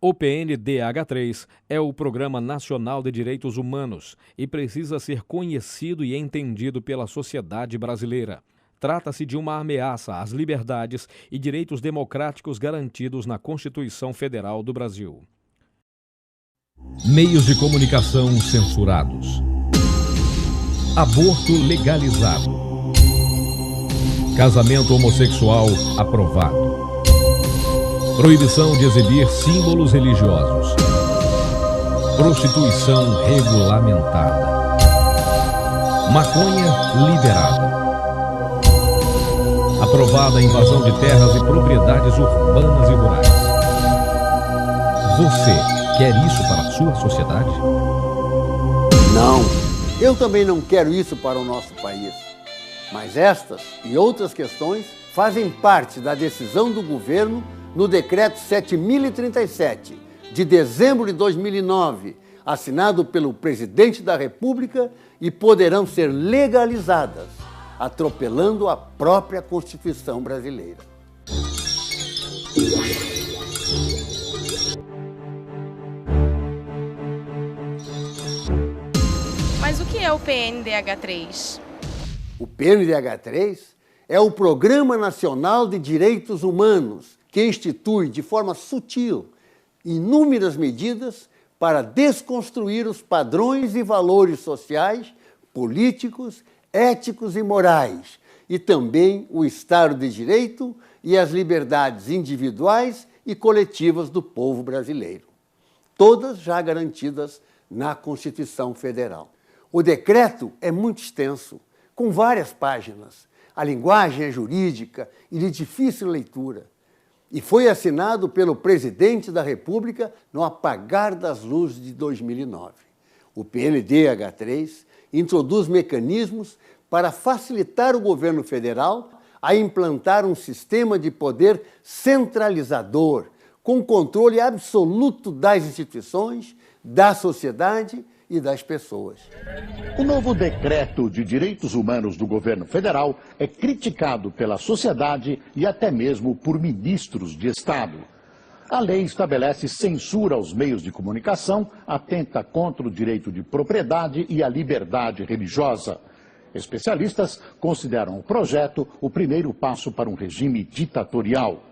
O PNDH3 é o Programa Nacional de Direitos Humanos e precisa ser conhecido e entendido pela sociedade brasileira. Trata-se de uma ameaça às liberdades e direitos democráticos garantidos na Constituição Federal do Brasil. Meios de comunicação censurados. Aborto legalizado. Casamento homossexual aprovado. Proibição de exibir símbolos religiosos. Prostituição regulamentada. Maconha liberada. Aprovada a invasão de terras e propriedades urbanas e rurais. Você quer isso para a sua sociedade? Não, eu também não quero isso para o nosso país. Mas estas e outras questões fazem parte da decisão do governo no Decreto 7.037, de dezembro de 2009, assinado pelo Presidente da República e poderão ser legalizadas, atropelando a própria Constituição brasileira. Mas o que é o PNDH3? O PNDH3 é o Programa Nacional de Direitos Humanos, que institui de forma sutil inúmeras medidas para desconstruir os padrões e valores sociais, políticos, éticos e morais, e também o Estado de Direito e as liberdades individuais e coletivas do povo brasileiro, todas já garantidas na Constituição Federal. O decreto é muito extenso, com várias páginas. A linguagem é jurídica e de difícil leitura, e foi assinado pelo Presidente da República no apagar das luzes de 2009. O PNDH3 introduz mecanismos para facilitar o governo federal a implantar um sistema de poder centralizador, com controle absoluto das instituições, da sociedade e das pessoas. O novo decreto de direitos humanos do governo federal é criticado pela sociedade e até mesmo por ministros de Estado. A lei estabelece censura aos meios de comunicação, atenta contra o direito de propriedade e a liberdade religiosa. Especialistas consideram o projeto o primeiro passo para um regime ditatorial.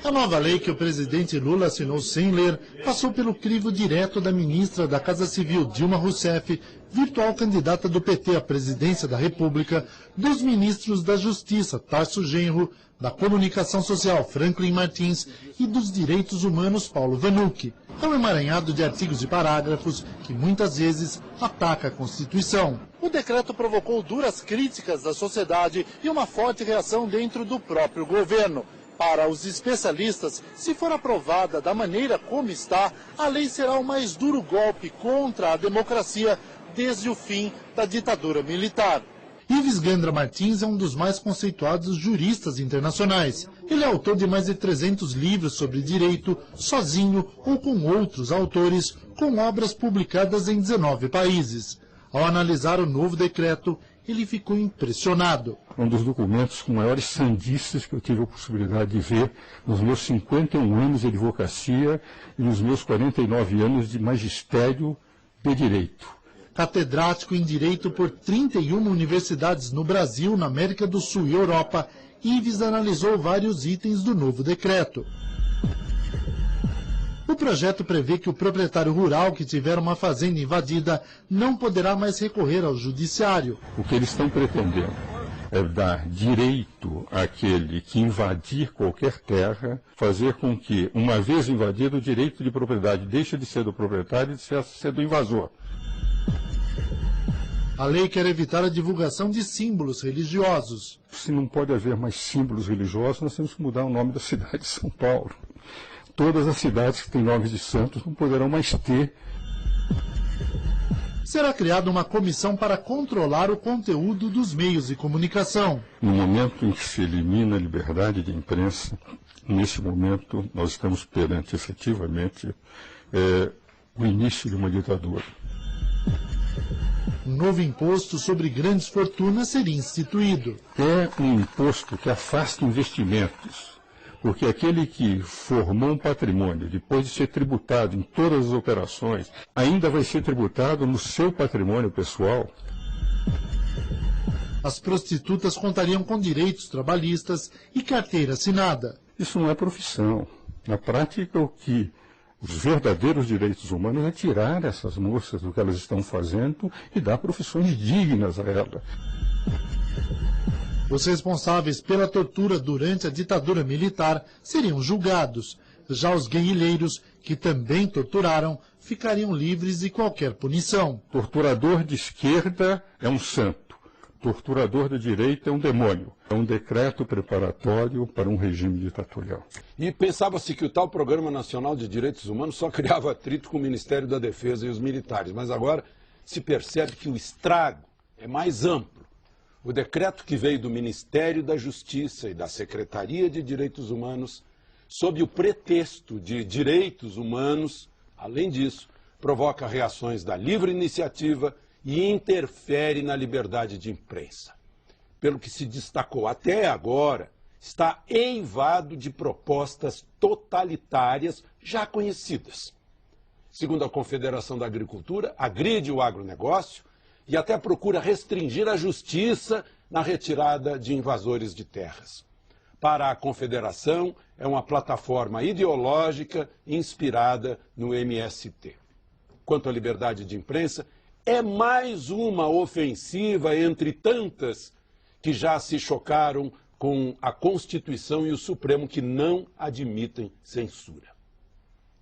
A nova lei que o presidente Lula assinou sem ler passou pelo crivo direto da ministra da Casa Civil, Dilma Rousseff, virtual candidata do PT à presidência da República, dos ministros da Justiça, Tarso Genro, da Comunicação Social, Franklin Martins, e dos Direitos Humanos, Paulo Vanucci. É um emaranhado de artigos e parágrafos que muitas vezes ataca a Constituição. O decreto provocou duras críticas da sociedade e uma forte reação dentro do próprio governo. Para os especialistas, se for aprovada da maneira como está, a lei será o mais duro golpe contra a democracia desde o fim da ditadura militar. Ives Gandra Martins é um dos mais conceituados juristas internacionais. Ele é autor de mais de 300 livros sobre direito, sozinho ou com outros autores, com obras publicadas em 19 países. Ao analisar o novo decreto, ele ficou impressionado. Um dos documentos com maiores sandices que eu tive a possibilidade de ver nos meus 51 anos de advocacia e nos meus 49 anos de magistério de direito. Catedrático em Direito por 31 universidades no Brasil, na América do Sul e Europa, Ives analisou vários itens do novo decreto. O projeto prevê que o proprietário rural que tiver uma fazenda invadida não poderá mais recorrer ao judiciário. O que eles estão pretendendo é dar direito àquele que invadir qualquer terra, fazer com que, uma vez invadido, o direito de propriedade deixe de ser do proprietário e de ser do invasor. A lei quer evitar a divulgação de símbolos religiosos. Se não pode haver mais símbolos religiosos, nós temos que mudar o nome da cidade de São Paulo. Todas as cidades que têm nomes de santos não poderão mais ter. Será criada uma comissão para controlar o conteúdo dos meios de comunicação. No momento em que se elimina a liberdade de imprensa, nesse momento nós estamos perante, efetivamente, o início de uma ditadura. Um novo imposto sobre grandes fortunas seria instituído. É um imposto que afasta investimentos, Porque aquele que formou um patrimônio, depois de ser tributado em todas as operações, ainda vai ser tributado no seu patrimônio pessoal. As prostitutas contariam com direitos trabalhistas e carteira assinada. Isso não é profissão. Na prática, o que os verdadeiros direitos humanos é tirar essas moças do que elas estão fazendo e dar profissões dignas a elas. Os responsáveis pela tortura durante a ditadura militar seriam julgados. Já os guerrilheiros, que também torturaram, ficariam livres de qualquer punição. Torturador de esquerda é um santo. Torturador de direita é um demônio. É um decreto preparatório para um regime ditatorial. E pensava-se que o tal Programa Nacional de Direitos Humanos só criava atrito com o Ministério da Defesa e os militares. Mas agora se percebe que o estrago é mais amplo. O decreto que veio do Ministério da Justiça e da Secretaria de Direitos Humanos, sob o pretexto de direitos humanos, além disso, provoca reações da livre iniciativa e interfere na liberdade de imprensa. Pelo que se destacou até agora, está eivado de propostas totalitárias já conhecidas. Segundo a Confederação da Agricultura, agride o agronegócio e até procura restringir a justiça na retirada de invasores de terras. Para a Confederação, é uma plataforma ideológica inspirada no MST. Quanto à liberdade de imprensa, é mais uma ofensiva entre tantas que já se chocaram com a Constituição e o Supremo, que não admitem censura.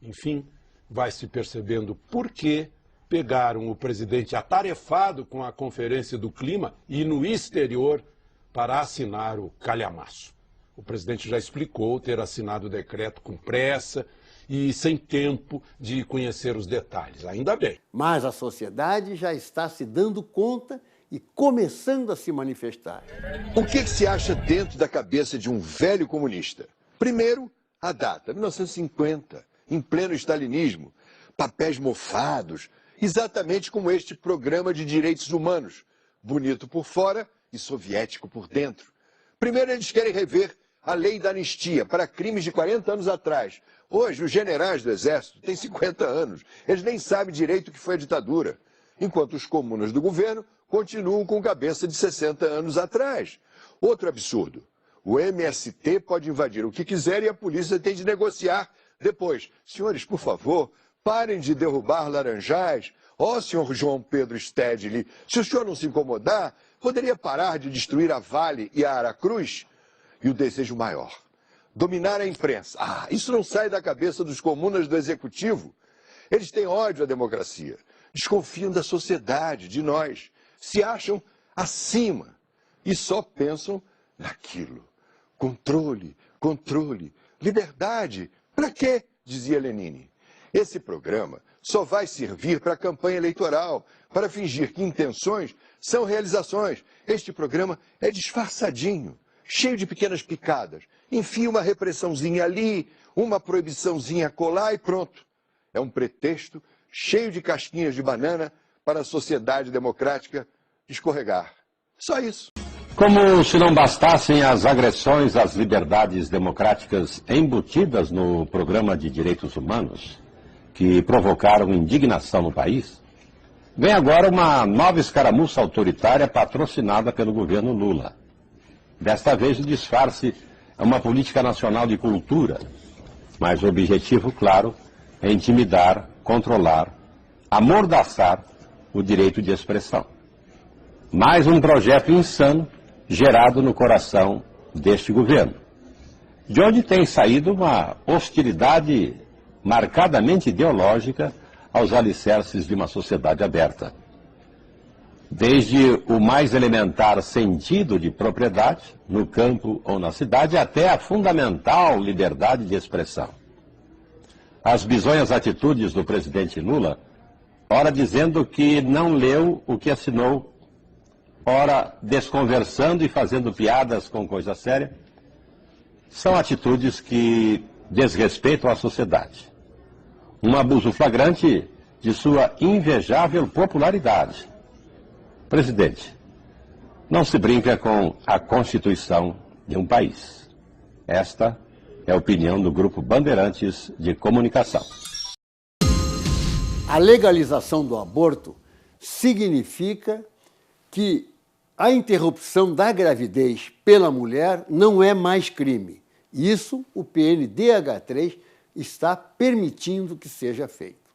Enfim, vai se percebendo por que pegaram o presidente atarefado com a Conferência do Clima e no exterior para assinar o calhamaço. O presidente já explicou ter assinado o decreto com pressa e sem tempo de conhecer os detalhes. Ainda bem. Mas a sociedade já está se dando conta e começando a se manifestar. O que se acha dentro da cabeça de um velho comunista? Primeiro, a data, 1950, em pleno stalinismo, papéis mofados, exatamente como este programa de direitos humanos, bonito por fora e soviético por dentro. Primeiro, eles querem rever a lei da anistia para crimes de 40 anos atrás. Hoje, os generais do Exército têm 50 anos. Eles nem sabem direito o que foi a ditadura. Enquanto os comunas do governo continuam com cabeça de 60 anos atrás. Outro absurdo. O MST pode invadir o que quiser e a polícia tem de negociar depois. Senhores, por favor, parem de derrubar laranjais. Ó, senhor João Pedro Stedley, se o senhor não se incomodar, poderia parar de destruir a Vale e a Aracruz? E o desejo maior, dominar a imprensa. Isso não sai da cabeça dos comunas do executivo. Eles têm ódio à democracia, desconfiam da sociedade, de nós, se acham acima e só pensam naquilo. Controle, controle, liberdade. Para quê? Dizia Lenine. Esse programa só vai servir para a campanha eleitoral, para fingir que intenções são realizações. Este programa é disfarçadinho, cheio de pequenas picadas. Enfia uma repressãozinha ali, uma proibiçãozinha acolá e pronto. É um pretexto cheio de casquinhas de banana para a sociedade democrática escorregar. Só isso. Como se não bastassem as agressões às liberdades democráticas embutidas no programa de direitos humanos, que provocaram indignação no país, vem agora uma nova escaramuça autoritária patrocinada pelo governo Lula. Desta vez o disfarce é uma política nacional de cultura, mas o objetivo, claro, é intimidar, controlar, amordaçar o direito de expressão. Mais um projeto insano gerado no coração deste governo, de onde tem saído uma hostilidade marcadamente ideológica aos alicerces de uma sociedade aberta. Desde o mais elementar sentido de propriedade, no campo ou na cidade, até a fundamental liberdade de expressão. As bizonhas atitudes do presidente Lula, ora dizendo que não leu o que assinou, ora desconversando e fazendo piadas com coisa séria, são atitudes que desrespeitam a sociedade. Um abuso flagrante de sua invejável popularidade. Presidente, não se brinca com a Constituição de um país. Esta É a opinião do Grupo Bandeirantes de Comunicação. A legalização do aborto significa que a interrupção da gravidez pela mulher não é mais crime. Isso o PNDH3 está permitindo que seja feito.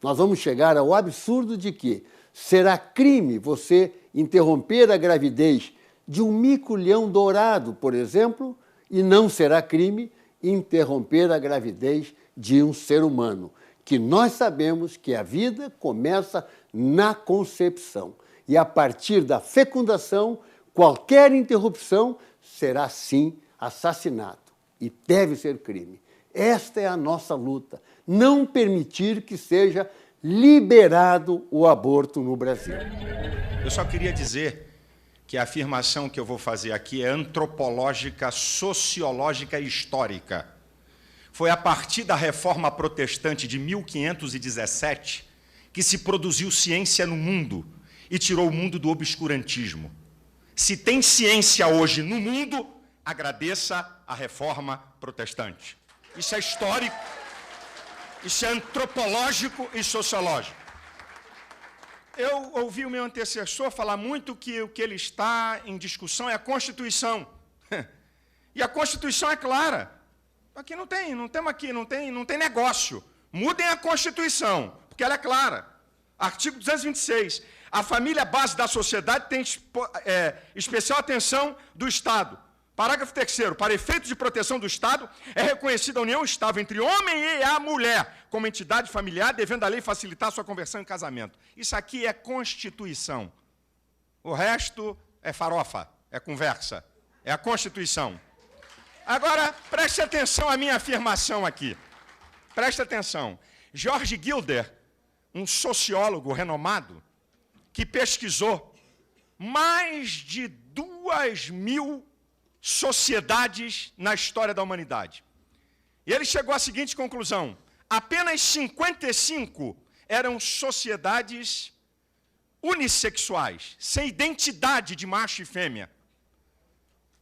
Nós vamos chegar ao absurdo de que será crime você interromper a gravidez de um mico-leão dourado, por exemplo, e não será crime interromper a gravidez de um ser humano, que nós sabemos que a vida começa na concepção. E a partir da fecundação, qualquer interrupção será, sim, assassinato. E deve ser crime. Esta é a nossa luta. Não permitir que seja liberado o aborto no Brasil. Eu só queria dizer que a afirmação que eu vou fazer aqui é antropológica, sociológica e histórica. Foi a partir da Reforma Protestante de 1517 que se produziu ciência no mundo e tirou o mundo do obscurantismo. Se tem ciência hoje no mundo, agradeça a Reforma Protestante. Isso é histórico, isso é antropológico e sociológico. Eu ouvi o meu antecessor falar muito que o que ele está em discussão é a Constituição. E a Constituição é clara. Aqui não tem negócio. Mudem a Constituição, porque ela é clara. Artigo 226. A família é base da sociedade, tem especial atenção do Estado. Parágrafo 3º. Para efeitos de proteção do Estado, é reconhecida a união estável entre o homem e a mulher como entidade familiar, devendo a lei facilitar sua conversão em casamento. Isso aqui é Constituição. O resto é farofa, é conversa. É a Constituição. Agora, preste atenção à minha afirmação aqui. Preste atenção. George Gilder, um sociólogo renomado, que pesquisou mais de 2.000 sociedades na história da humanidade. E ele chegou à seguinte conclusão: apenas 55 eram sociedades unissexuais, sem identidade de macho e fêmea.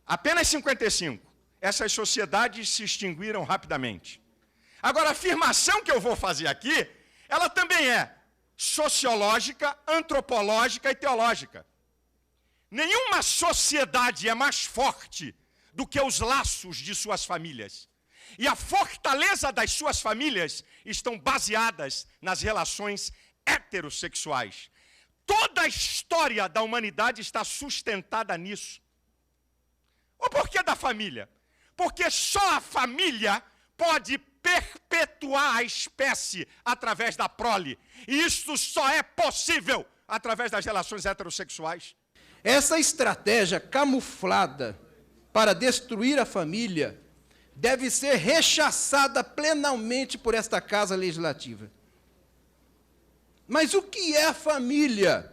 Apenas 55. Essas sociedades se extinguiram rapidamente. Agora, a afirmação que eu vou fazer aqui, ela também é sociológica, antropológica e teológica. Nenhuma sociedade é mais forte do que os laços de suas famílias. E a fortaleza das suas famílias estão baseadas nas relações heterossexuais. Toda a história da humanidade está sustentada nisso. O porquê da família? Porque só a família pode perpetuar a espécie através da prole. E isso só é possível através das relações heterossexuais. Essa estratégia camuflada para destruir a família deve ser rechaçada plenamente por esta Casa Legislativa. Mas o que é a família?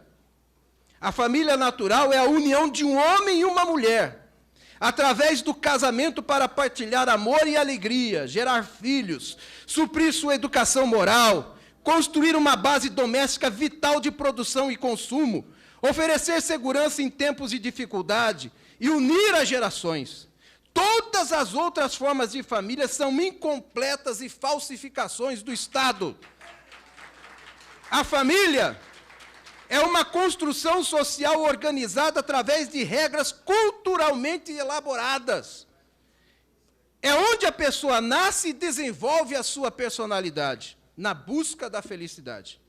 A família natural é a união de um homem e uma mulher, através do casamento para partilhar amor e alegria, gerar filhos, suprir sua educação moral, construir uma base doméstica vital de produção e consumo, oferecer segurança em tempos de dificuldade e unir as gerações. Todas as outras formas de família são incompletas e falsificações do Estado. A família é uma construção social organizada através de regras culturalmente elaboradas. É onde a pessoa nasce e desenvolve a sua personalidade, na busca da felicidade.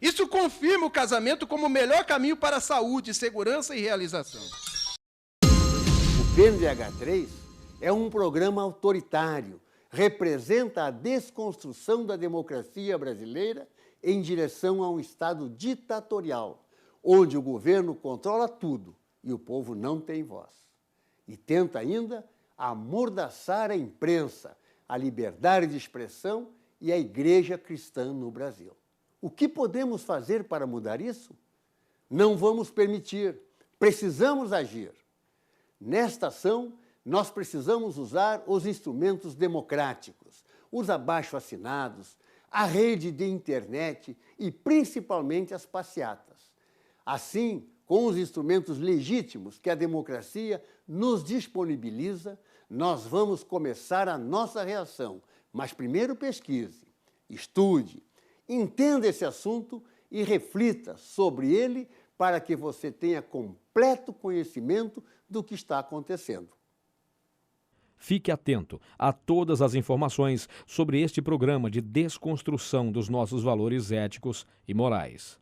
Isso confirma o casamento como o melhor caminho para a saúde, segurança e realização. O PNDH3 é um programa autoritário, representa a desconstrução da democracia brasileira em direção a um Estado ditatorial, onde o governo controla tudo e o povo não tem voz. E tenta ainda amordaçar a imprensa, a liberdade de expressão e a igreja cristã no Brasil. O que podemos fazer para mudar isso? Não vamos permitir, precisamos agir. Nesta ação, nós precisamos usar os instrumentos democráticos, os abaixo-assinados, a rede de internet e, principalmente, as passeatas. Assim, com os instrumentos legítimos que a democracia nos disponibiliza, nós vamos começar a nossa reação. Mas primeiro pesquise, estude, entenda esse assunto e reflita sobre ele para que você tenha completo conhecimento do que está acontecendo. Fique atento a todas as informações sobre este programa de desconstrução dos nossos valores éticos e morais.